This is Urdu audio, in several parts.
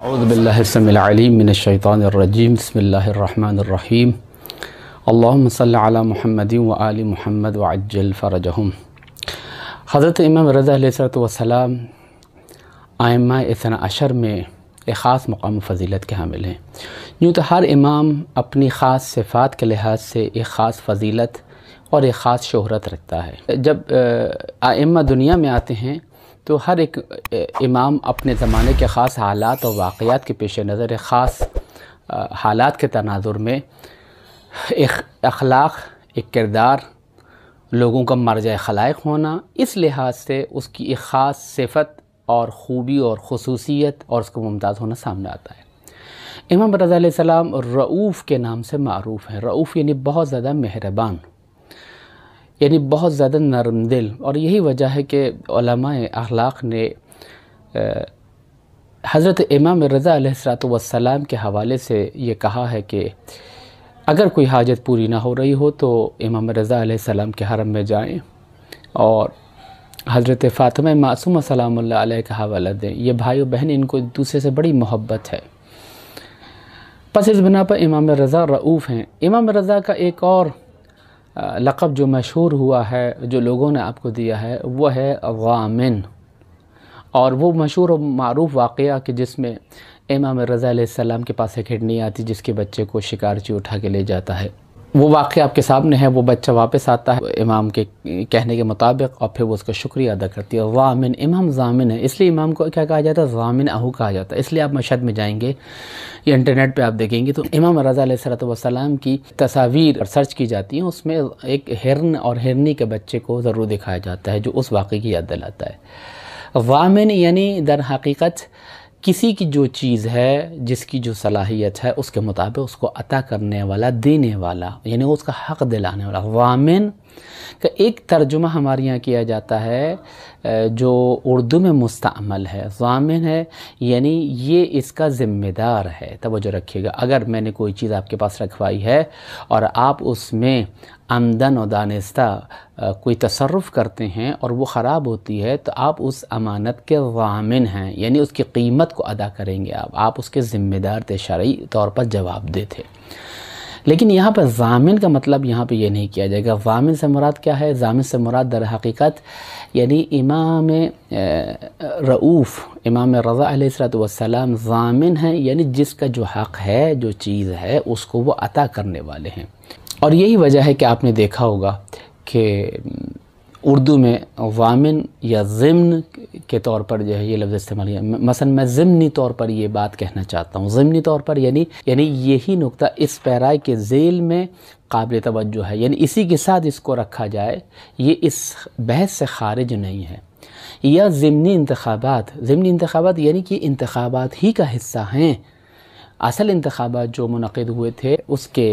اعوذ باللہ السمیع العلیم من الشیطان الرجیم بسم اللہ الرحمن الرحیم اللہم صلی علی محمد و آل محمد وعجل فرجہم۔ حضرت امام رضا علیہ السلام ائمہ اثنا عشر میں ایک خاص مقام و فضیلت کے حامل ہیں۔ یوں تو ہر امام اپنی خاص صفات کے لحاظ سے ایک خاص فضیلت اور ایک خاص شہرت رکھتا ہے۔ جب ائمہ دنیا میں آتے ہیں تو ہر ایک امام اپنے زمانے کے خاص حالات اور واقعات کے پیش نظر ایک خاص حالات کے تناظر میں ایک اخلاق، ایک کردار، لوگوں کا مرجع خلائق ہونا، اس لحاظ سے اس کی ایک خاص صفت اور خوبی اور خصوصیت اور اس کا ممتاز ہونا سامنے آتا ہے۔ امام رضا علیہ السلام رؤوف کے نام سے معروف ہیں۔ رؤوف یعنی بہت زیادہ مہربان، یعنی بہت زیادہ نرم دل، اور یہی وجہ ہے کہ علماء اخلاق نے حضرت امام رضا علیہ السلام کے حوالے سے یہ کہا ہے کہ اگر کوئی حاجت پوری نہ ہو رہی ہو تو امام رضا علیہ السلام کے حرم میں جائیں اور حضرت فاطمہ معصومہ سلام اللہ علیہ کا حوالہ دیں۔ یہ بھائی و بہن، ان کو ایک دوسرے سے بڑی محبت ہے، پس اس بنا پر امام رضا رؤوف ہیں۔ امام رضا کا ایک اور لقب جو مشہور ہوا ہے، جو لوگوں نے آپ کو دیا ہے، وہ ہے ضامن، اور وہ مشہور و معروف واقعہ کہ جس میں امام رضا علیہ السلام کے پاس ایک ہرنی آتی جس کے بچے کو شکارچی اٹھا کے لے جاتا ہے۔ وہ واقعہ آپ کے سامنے ہے۔ وہ بچہ واپس آتا ہے امام کے کہنے کے مطابق، اور پھر وہ اس کا شکریہ ادا کرتی ہے۔ ضامن، امام ضامن ہے، اس لیے امام کو کیا کہا جاتا ہے؟ ضامن اہو کہا جاتا ہے۔ اس لیے آپ مشہد میں جائیں گے یا انٹرنیٹ پہ آپ دیکھیں گے تو امام رضا علیہ السلام کی تصاویر سرچ کی جاتی ہیں، اس میں ایک ہرن اور ہرنی کے بچے کو ضرور دکھایا جاتا ہے جو اس واقعے کی یاد دلاتا ہے۔ ضامن یعنی در حقیقت کسی کی جو چیز ہے، جس کی جو صلاحیت ہے، اس کے مطابق اس کو عطا کرنے والا، دینے والا، یعنی اس کا حق دلانے والا۔ ضامن کا ایک ترجمہ ہمارے یہاں کیا جاتا ہے جو اردو میں مستعمل ہے۔ ضامن ہے یعنی یہ اس کا ذمہ دار ہے۔ توجہ رکھیے گا، اگر میں نے کوئی چیز آپ کے پاس رکھوائی ہے اور آپ اس میں عمدن و دانستہ کوئی تصرف کرتے ہیں اور وہ خراب ہوتی ہے تو آپ اس امانت کے ضامن ہیں، یعنی اس کی قیمت کو ادا کریں گے، آپ اس کے ذمہ دار تھے، شرعی طور پر جواب دہ تھے۔ لیکن یہاں پر ضامن کا مطلب یہاں پہ یہ نہیں کیا جائے گا۔ ضامن سے مراد کیا ہے؟ ضامن سے مراد در حقیقت یعنی امام رؤوف، امام رضا علیہ السلام ضامن ہیں، یعنی جس کا جو حق ہے، جو چیز ہے، اس کو وہ عطا کرنے والے ہیں۔ اور یہی وجہ ہے کہ آپ نے دیکھا ہوگا کہ اردو میں ضامن یا ضمن کے طور پر جو ہے یہ لفظ استعمال ہے۔ مثلا میں ضمنی طور پر یہ بات کہنا چاہتا ہوں۔ ضمنی طور پر یعنی یہی نقطہ اس پیرائے کے ذیل میں قابل توجہ ہے، یعنی اسی کے ساتھ اس کو رکھا جائے، یہ اس بحث سے خارج نہیں ہے۔ یا ضمنی انتخابات، ضمنی انتخابات یعنی کہ انتخابات ہی کا حصہ ہیں۔ اصل انتخابات جو منعقد ہوئے تھے اس کے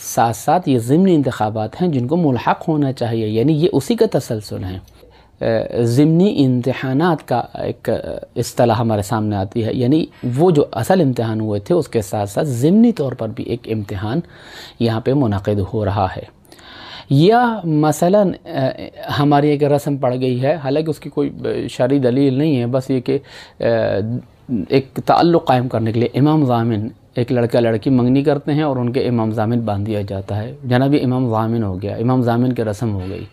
ساتھ ساتھ یہ ضمنی انتخابات ہیں جن کو ملحق ہونا چاہیے، یعنی یہ اسی کا تسلسل ہیں۔ ضمنی امتحانات کا ایک اصطلاح ہمارے سامنے آتی ہے، یعنی وہ جو اصل امتحان ہوئے تھے اس کے ساتھ ساتھ ضمنی طور پر بھی ایک امتحان یہاں پہ منعقد ہو رہا ہے۔ یا مثلا ہماری ایک رسم پڑ گئی ہے، حالانکہ اس کی کوئی شرعی دلیل نہیں ہے، بس یہ کہ ایک تعلق قائم کرنے کے لیے امام ضامن، ایک لڑکا لڑکی منگنی کرتے ہیں اور ان کے امام ضامن باندھ دیا جاتا ہے، جناب یہ امام ضامن ہو گیا، امام ضامن کی رسم ہو گئی۔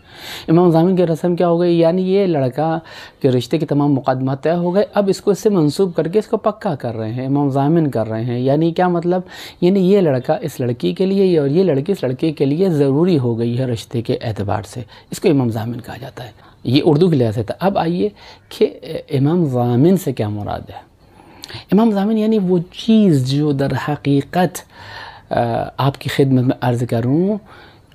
امام ضامن کی رسم کیا ہو گئی؟ یعنی یہ لڑکا کے رشتے کے تمام مقدمات طے ہو گئے، اب اس کو اس سے منسوب کر کے اس کو پکا کر رہے ہیں، امام ضامن کر رہے ہیں۔ یعنی کیا مطلب؟ یعنی یہ لڑکا اس لڑکی کے لیے اور یہ لڑکی اس لڑکے کے لیے ضروری ہو گئی ہے رشتے کے اعتبار سے، اس کو امام ضامن کہا جاتا ہے۔ یہ اردو کے لحاظ سے تھا۔ اب آئیے کہ امام ضامن سے کیا مراد ہے؟ امام ضامن یعنی وہ چیز جو در حقیقت آپ کی خدمت میں عرض کروں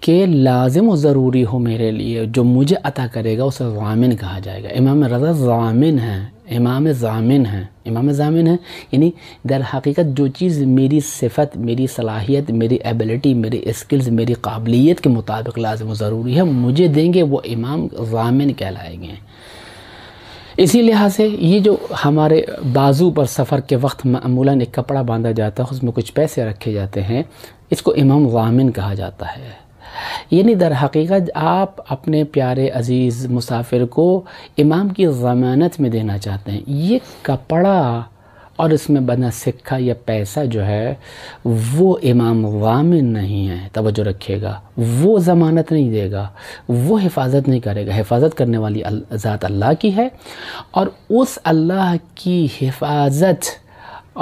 کہ لازم و ضروری ہو میرے لیے، جو مجھے عطا کرے گا اسے ضامن کہا جائے گا۔ امام رضا ضامن ہیں، امام ضامن ہیں، امام ضامن ہیں، یعنی در حقیقت جو چیز میری صفت، میری صلاحیت، میری ایبلٹی، میری اسکلز، میری قابلیت کے مطابق لازم و ضروری ہے مجھے دیں گے، وہ امام ضامن کہلائیں گے۔ اسی لحاظ سے یہ جو ہمارے بازو پر سفر کے وقت معمولاً ایک کپڑا باندھا جاتا ہے، اس میں کچھ پیسے رکھے جاتے ہیں، اس کو امام ضامن کہا جاتا ہے۔ یعنی در حقیقت آپ اپنے پیارے عزیز مسافر کو امام کی ضمانت میں دینا چاہتے ہیں۔ یہ کپڑا اور اس میں بنا سکہ یا پیسہ جو ہے وہ امام ضامن نہیں ہے، توجہ رکھیے گا، وہ ضمانت نہیں دے گا، وہ حفاظت نہیں کرے گا، حفاظت کرنے والی ذات اللہ کی ہے، اور اس اللہ کی حفاظت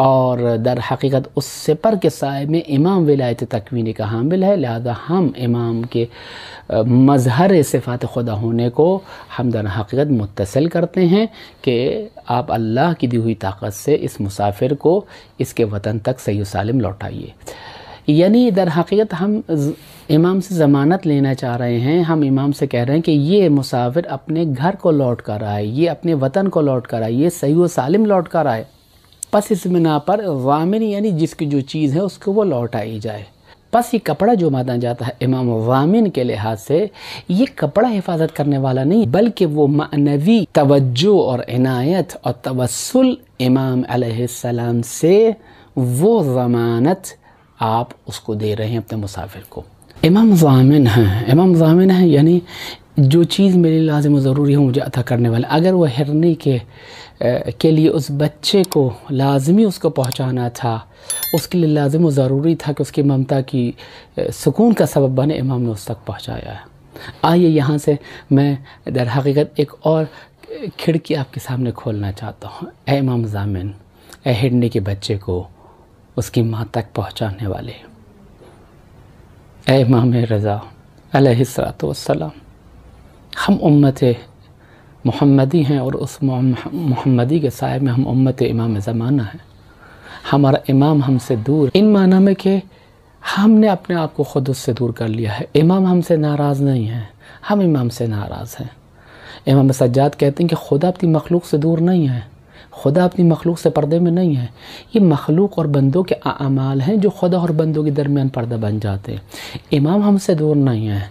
اور در حقیقت اس سپر کے سائے میں امام ولایت تکوینی کا حامل ہے، لہذا ہم امام کے مظہر صفات خدا ہونے کو ہم در حقیقت متصل کرتے ہیں کہ آپ اللہ کی دی ہوئی طاقت سے اس مسافر کو اس کے وطن تک صحیح و سالم لوٹائیے۔ یعنی در حقیقت ہم امام سے ضمانت لینا چاہ رہے ہیں، ہم امام سے کہہ رہے ہیں کہ یہ مسافر اپنے گھر کو لوٹ کر آئے، یہ اپنے وطن کو لوٹ کر آئے، یہ صحیح و سالم لوٹ کر آئے، پس اس بنا پر ضامن یعنی جس کی جو چیز ہے اس کو وہ لوٹائی جائے۔ پس یہ کپڑا جو مانا جاتا ہے امام ضامن کے لحاظ سے، یہ کپڑا حفاظت کرنے والا نہیں بلکہ وہ معنوی توجہ اور عنایت اور توسل امام علیہ السلام سے وہ ضمانت آپ اس کو دے رہے ہیں اپنے مسافر کو۔ امام ضامن ہیں، امام ضامن ہیں یعنی جو چیز میرے لازم و ضروری ہے مجھے عطا کرنے والا۔ اگر وہ ہرنی کے لیے اس بچے کو لازمی اس کو پہنچانا تھا، اس کے لیے لازم و ضروری تھا کہ اس کی ممتا کی سکون کا سبب بنے، امام نے اس تک پہنچایا ہے۔ آئیے یہاں سے میں در حقیقت ایک اور کھڑکی آپ کے سامنے کھولنا چاہتا ہوں۔ اے امام ضامن، اے ہرنی کے بچے کو اس کی ماں تک پہنچانے والے، اے امام رضا علیہ السلام، ہم امت محمدی ہیں اور اس محمدی کے سائے میں ہم امت امام زمانہ ہیں۔ ہمارا امام ہم سے دور، ان معنی میں کہ ہم نے اپنے آپ کو خود اس سے دور کر لیا ہے۔ امام ہم سے ناراض نہیں ہیں، ہم امام سے ناراض ہیں۔ امام سجاد کہتے ہیں کہ خدا اپنی مخلوق سے دور نہیں ہے، خدا اپنی مخلوق سے پردے میں نہیں ہے، یہ مخلوق اور بندوں کے اعمال ہیں جو خدا اور بندوں کے درمیان پردہ بن جاتے ہیں۔ امام ہم سے دور نہیں ہیں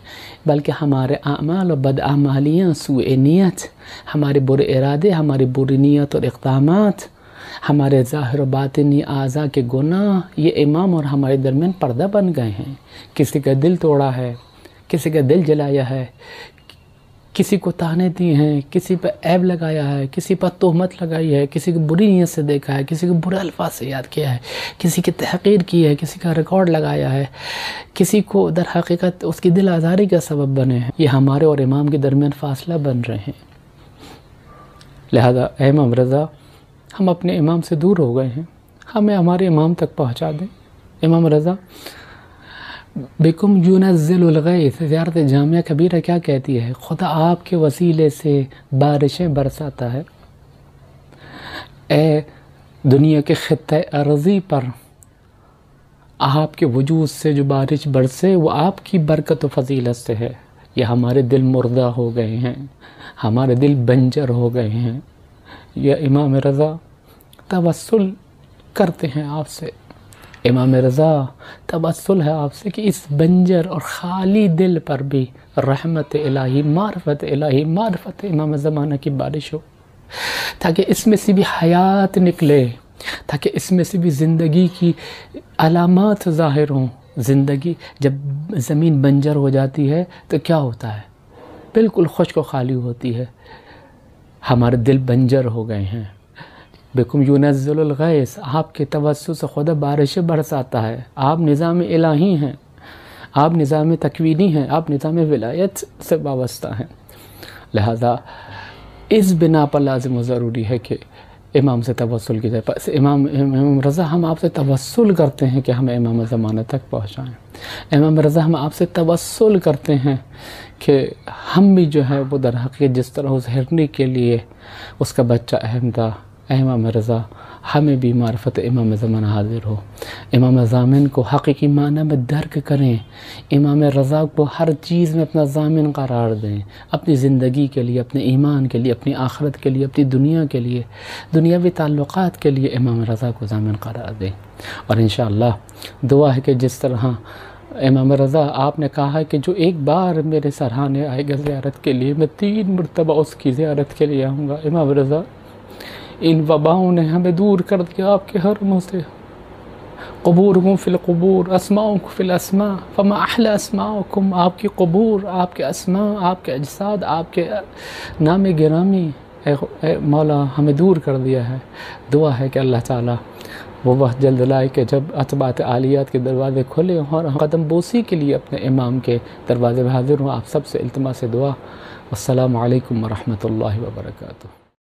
بلکہ ہمارے اعمال اور بدعمالیاں، سوء نیت، ہمارے برے ارادے، ہماری بری نیت اور اقدامات، ہمارے ظاہر و باطنی اعضاء کے گناہ، یہ امام اور ہمارے درمیان پردہ بن گئے ہیں۔ کسی کا دل توڑا ہے، کسی کا دل جلایا ہے، کسی کو تانے دی ہیں، کسی پر عیب لگایا ہے، کسی پر تہمت لگائی ہے، کسی کو بری نیت سے دیکھا ہے، کسی کو برے الفاظ سے یاد کیا ہے، کسی کی تحقیر کی ہے، کسی کا ریکارڈ لگایا ہے، کسی کو در حقیقت اس کی دل آزاری کا سبب بنے ہیں، یہ ہمارے اور امام کے درمیان فاصلہ بن رہے ہیں۔ لہذا اے امام رضا، ہم اپنے امام سے دور ہو گئے ہیں، ہمیں ہمارے امام تک پہنچا دیں۔ امام رضا بکم ینزل الغیث، زیارت جامعہ کبیرہ کیا کہتی ہے؟ خدا آپ کے وسیلے سے بارشیں برساتا ہے۔ اے دنیا کے خطہ ارضی پر آپ کے وجود سے جو بارش برسے وہ آپ کی برکت و فضیلت سے ہے۔ یہ ہمارے دل مردہ ہو گئے ہیں، ہمارے دل بنجر ہو گئے ہیں، یا امام رضا توسل کرتے ہیں آپ سے، امام رضا توسل ہے آپ سے کہ اس بنجر اور خالی دل پر بھی رحمت الہی، معرفت الہی، معرفت امام زمانہ کی بارش ہو، تاکہ اس میں سے بھی حیات نکلے، تاکہ اس میں سے بھی زندگی کی علامات ظاہر ہوں۔ زندگی جب زمین بنجر ہو جاتی ہے تو کیا ہوتا ہے؟ بالکل خشک و خالی ہوتی ہے۔ ہمارے دل بنجر ہو گئے ہیں۔ بکم ینزل الغیث، آپ کے توسل سے خدا بارشیں برساتا ہے۔ آپ نظام الہی ہیں، آپ نظام تکوینی ہیں، آپ نظام ولایت سے وابستہ ہیں۔ لہذا اس بنا پر لازم و ضروری ہے کہ امام سے توسل کی جائے۔ پس امام رضا، ہم آپ سے توسل کرتے ہیں کہ ہمیں امام زمانہ تک پہنچائیں۔ امام رضا، ہم آپ سے توسل کرتے ہیں کہ ہم بھی جو ہے وہ در حقیقت جس طرح اس ہرنی کے لیے اس کا بچہ اہم تھا، امام رضا ہمیں بھی معرفت امام زمانہ حاضر ہو۔ امام ضامن کو حقیقی معنی میں درک کریں، امام رضا کو ہر چیز میں اپنا ضامن قرار دیں، اپنی زندگی کے لیے، اپنے ایمان کے لیے، اپنی آخرت کے لیے، اپنی دنیا کے لیے، دنیاوی تعلقات کے لیے امام رضا کو ضامن قرار دیں۔ اور انشاءاللہ دعا ہے کہ جس طرح امام رضا آپ نے کہا ہے کہ جو ایک بار میرے سرحانے آئے گا زیارت کے لیے، میں 3 مرتبہ اس کی زیارت کے لیے آؤں گا۔ امام رضا، ان وباؤں نے ہمیں دور کر دیا آپ کے حرموں سے۔ قبورکم فی القبور، اسماؤکم فی الاسماء، فما احلی اسماؤکم، آپ کی قبور، آپ کے اسماء، آپ کے اجساد، آپ کے نام گرامی اے مولا ہمیں دور کر دیا ہے۔ دعا ہے کہ اللہ تعالیٰ وہ وقت جلد لائے کہ جب اتباعت عالیات کے دروازے کھلے اور قدم بوسی کے لیے اپنے امام کے دروازے میں حاضر ہوں۔ آپ سب سے التماس دعا۔ السلام علیکم ورحمۃ اللہ وبرکاتہ۔